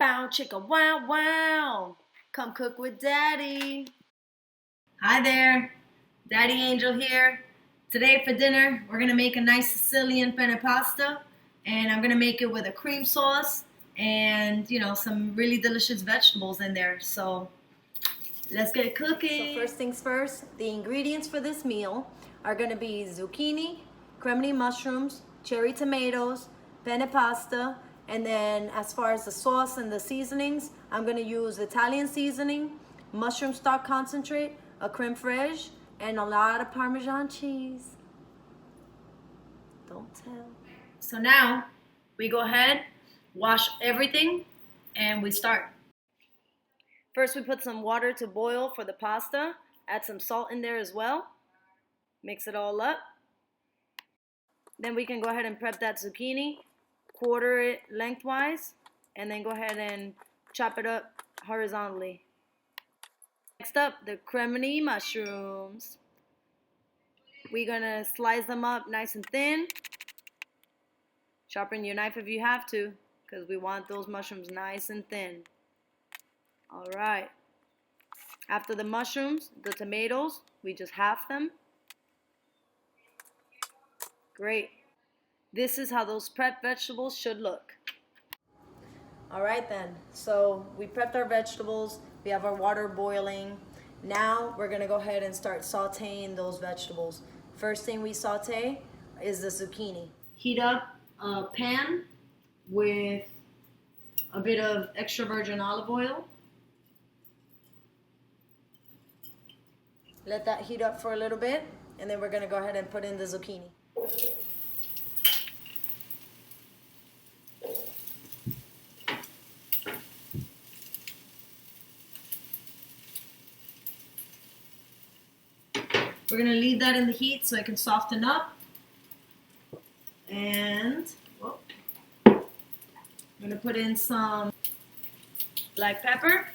Bow chicka wow wow. Come cook with Daddy. Hi there, Daddy Angel here. Today for dinner, we're gonna make a nice Sicilian penne pasta, and I'm gonna make it with a cream sauce and some really delicious vegetables in there. So let's get cooking. So first things first, the ingredients for this meal are gonna be zucchini, cremini mushrooms, cherry tomatoes, penne pasta, and then as far as the sauce and the seasonings, I'm gonna use Italian seasoning, mushroom stock concentrate, a creme fraiche, and a lot of Parmesan cheese. Don't tell. So now we go ahead, wash everything, and we start. First, we put some water to boil for the pasta. Add some salt in there as well. Mix it all up. Then we can go ahead and prep that zucchini, quarter it lengthwise, and then go ahead and chop it up horizontally. Next up, the cremini mushrooms. We're gonna slice them up nice and thin. Sharpen your knife if you have to, because we want those mushrooms nice and thin. All right. After the mushrooms, the tomatoes, we just half them. Great. This is how those prepped vegetables should look. All right then, so we prepped our vegetables. We have our water boiling. Now we're gonna go ahead and start sauteing those vegetables. First thing we saute is the zucchini. Heat up a pan with a bit of extra virgin olive oil. Let that heat up for a little bit, and then we're gonna go ahead and put in the zucchini. We're gonna leave that in the heat so it can soften up. And I'm gonna put in some black pepper.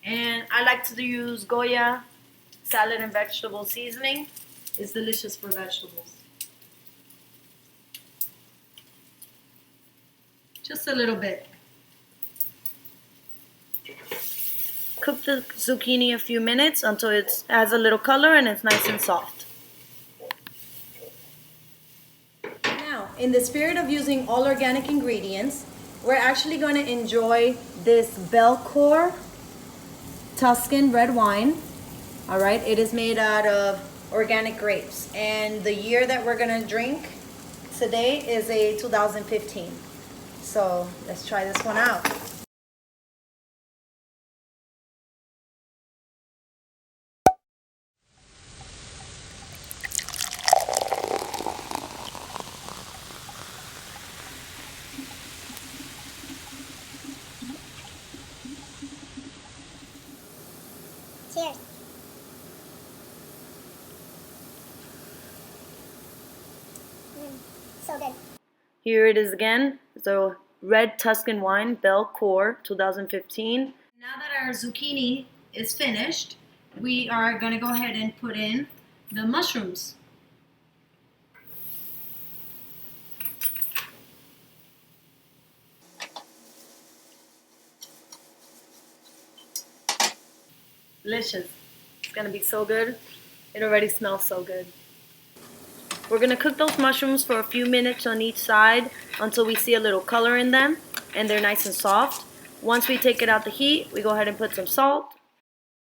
And I like to use Goya salad and vegetable seasoning. It's delicious for vegetables. Just a little bit. Cook the zucchini a few minutes until it has a little color and it's nice and soft. Now, in the spirit of using all organic ingredients, we're actually going to enjoy this Belcourt Tuscan red wine. All right, it is made out of organic grapes, and the year that we're going to drink today is a 2015. So let's try this one out. Cheers. So good. Here it is again. The red Tuscan wine, Belcourt 2015. Now that our zucchini is finished, we are going to go ahead and put in the mushrooms. Delicious. It's gonna be so good. It already smells so good. We're gonna cook those mushrooms for a few minutes on each side until we see a little color in them and they're nice and soft. Once we take it out the heat, we go ahead and put some salt,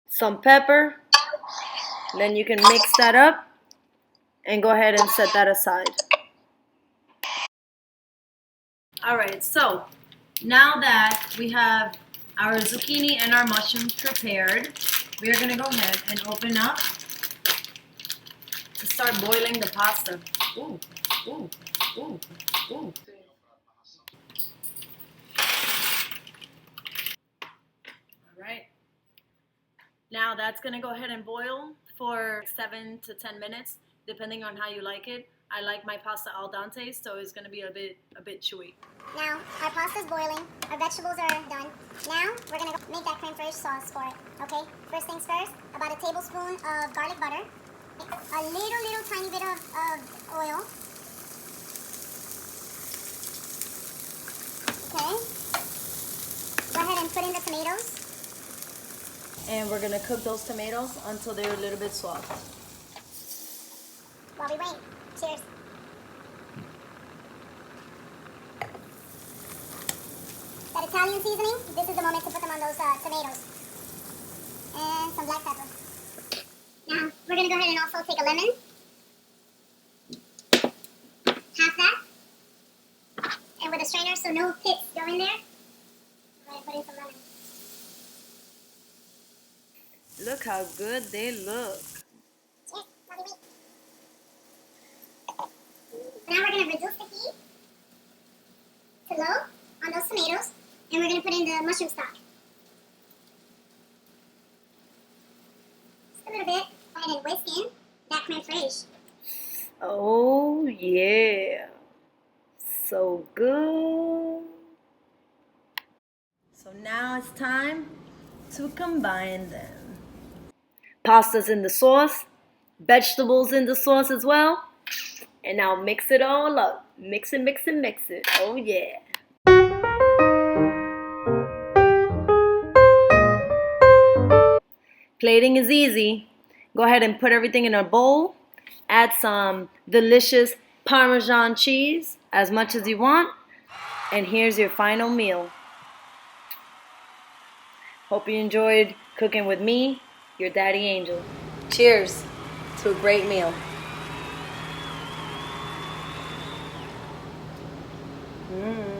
some pepper, then you can mix that up and go ahead and set that aside. Alright, so now that we have our zucchini and our mushrooms prepared, we are going to go ahead and open up to start boiling the pasta. Ooh, ooh, ooh, ooh. Alright. Now that's going to go ahead and boil for 7 to 10 minutes, depending on how you like it. I like my pasta al dente, so it's going to be a bit chewy. Now, our pasta's boiling, our vegetables are done. Now, we're going to make that creme fraiche sauce for it, okay? First things first, about a tablespoon of garlic butter, a little tiny bit of oil, tomatoes. And we're gonna cook those tomatoes until they're a little bit soft. While we wait, cheers. That Italian seasoning, this is the moment to put them on those tomatoes. And some black pepper. Now, we're going to go ahead and also take a lemon. Half that. And with a strainer, so no pits go in there, I'm going to put in some lemon. Look how good they look. Cheers. While we wait. So now we're going to reduce the heat to low on those tomatoes. And we're going to put in the mushroom stock. Just a little bit. Go ahead and whisk in that creme fraiche. Oh yeah, so good. So now it's time to combine them. Pasta's in the sauce, vegetables in the sauce as well. And now mix it all up. Mix it, mix it, mix it. Oh yeah. Plating is easy. Go ahead and put everything in a bowl. Add some delicious Parmesan cheese, as much as you want. And here's your final meal. Hope you enjoyed cooking with me, your Daddy Angel. Cheers to a great meal. Mmm.